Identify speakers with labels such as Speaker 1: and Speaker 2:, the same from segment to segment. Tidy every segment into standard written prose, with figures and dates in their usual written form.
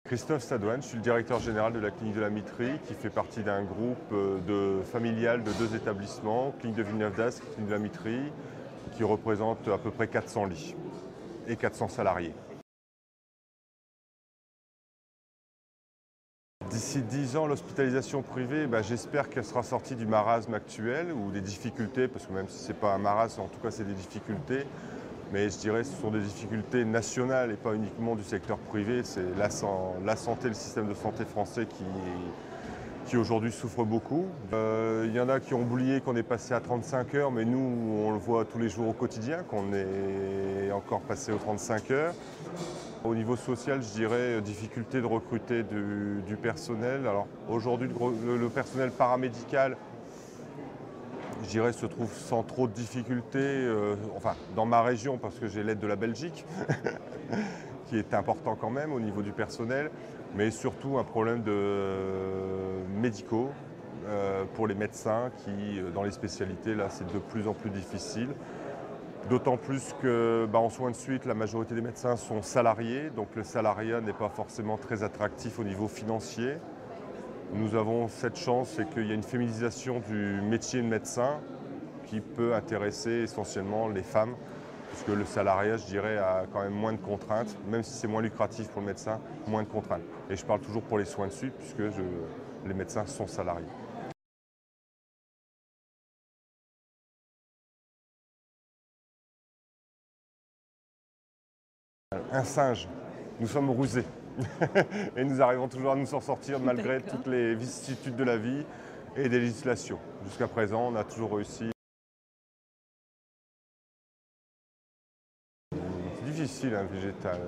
Speaker 1: Christophe Sadoine, je suis le directeur général de la clinique de la Mitrie qui fait partie d'un groupe familial de 2 établissements, clinique de Villeneuve-d'Ascq et clinique de la Mitrie, qui représente à peu près 400 lits et 400 salariés. D'ici 10 ans, l'hospitalisation privée, j'espère qu'elle sera sortie du marasme actuel ou des difficultés, parce que même si ce n'est pas un marasme, en tout cas c'est des difficultés. Mais je dirais que ce sont des difficultés nationales et pas uniquement du secteur privé. C'est la santé, le système de santé français qui aujourd'hui souffre beaucoup. Il y en a qui ont oublié qu'on est passé à 35 heures, mais nous, on le voit tous les jours au quotidien, qu'on est encore passé aux 35 heures. Au niveau social, je dirais difficulté de recruter du personnel. Alors aujourd'hui, le personnel paramédical, je dirais, se trouve sans trop de difficultés, enfin dans ma région parce que j'ai l'aide de la Belgique, qui est important quand même au niveau du personnel, mais surtout un problème de médicaux pour les médecins qui, dans les spécialités, là c'est de plus en plus difficile. D'autant plus qu'en soins de suite, la majorité des médecins sont salariés, donc le salariat n'est pas forcément très attractif au niveau financier. Nous avons cette chance, c'est qu'il y a une féminisation du métier de médecin qui peut intéresser essentiellement les femmes, puisque le salariat, je dirais, a quand même moins de contraintes, même si c'est moins lucratif pour le médecin, moins de contraintes. Et je parle toujours pour les soins de suite, puisque les médecins sont salariés. Un singe, nous sommes rusés. Et nous arrivons toujours à nous en sortir malgré toutes les vicissitudes de la vie et des législations. Jusqu'à présent, on a toujours réussi. C'est difficile, un végétal.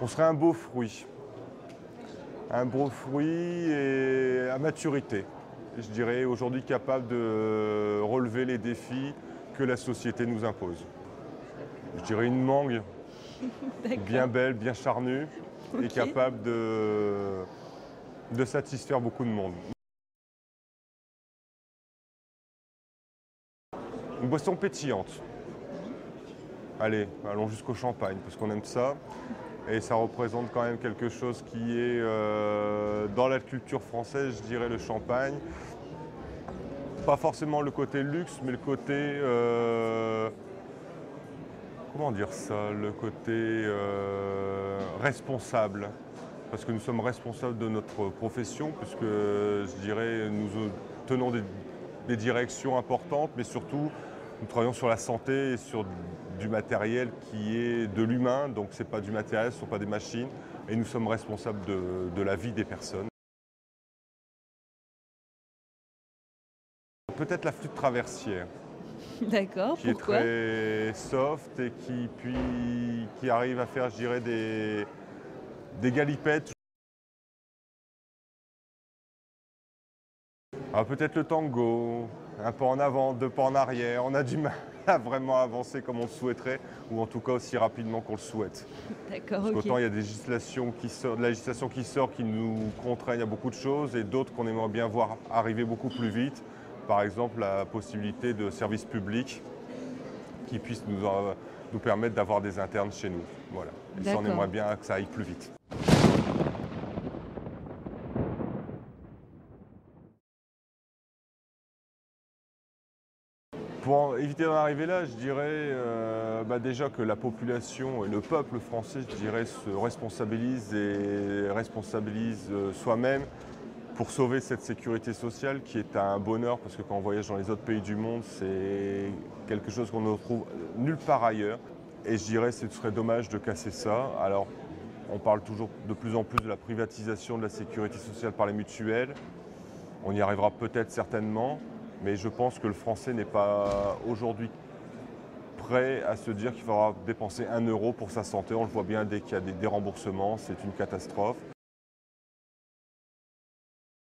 Speaker 1: On serait un beau fruit. Un beau fruit et à maturité. Je dirais aujourd'hui capable de relever les défis que la société nous impose. Je dirais une mangue bien belle, bien charnue et capable de satisfaire beaucoup de monde. Une boisson pétillante. Allez, allons jusqu'au champagne, parce qu'on aime ça. Et ça représente quand même quelque chose qui est dans la culture française, je dirais le champagne. Pas forcément le côté luxe, mais le côté... comment dire ça? Le côté responsable. Parce que nous sommes responsables de notre profession, puisque je dirais nous tenons des directions importantes, mais surtout nous travaillons sur la santé et sur du matériel qui est de l'humain, donc ce n'est pas du matériel, ce ne sont pas des machines, et nous sommes responsables de la vie des personnes. Peut-être la flûte traversière.
Speaker 2: D'accord,
Speaker 1: Qui est
Speaker 2: pourquoi?
Speaker 1: très soft et qui arrive à faire, je dirais, des galipettes. Peut-être le tango, un pas en avant, 2 pas en arrière. On a du mal à vraiment avancer comme on le souhaiterait, ou en tout cas aussi rapidement qu'on le souhaite.
Speaker 2: D'accord,
Speaker 1: Parce
Speaker 2: OK.
Speaker 1: qu'autant il y a de la législation qui sort qui nous contraignent à beaucoup de choses, et d'autres qu'on aimerait bien voir arriver beaucoup plus vite. Par exemple, la possibilité de services publics qui puissent nous permettre d'avoir des internes chez nous. Voilà. Et ça, on
Speaker 2: D'accord.
Speaker 1: aimerait bien que ça aille plus vite. Pour éviter d'en arriver là, je dirais déjà que la population et le peuple français, je dirais, se responsabilise et responsabilise soi-même pour sauver cette sécurité sociale qui est un bonheur, parce que quand on voyage dans les autres pays du monde, c'est quelque chose qu'on ne retrouve nulle part ailleurs. Et je dirais que ce serait dommage de casser ça. Alors, on parle toujours de plus en plus de la privatisation de la sécurité sociale par les mutuelles. On y arrivera peut-être certainement, mais je pense que le Français n'est pas aujourd'hui prêt à se dire qu'il faudra dépenser 1 euro pour sa santé. On le voit bien dès qu'il y a des déremboursements, c'est une catastrophe.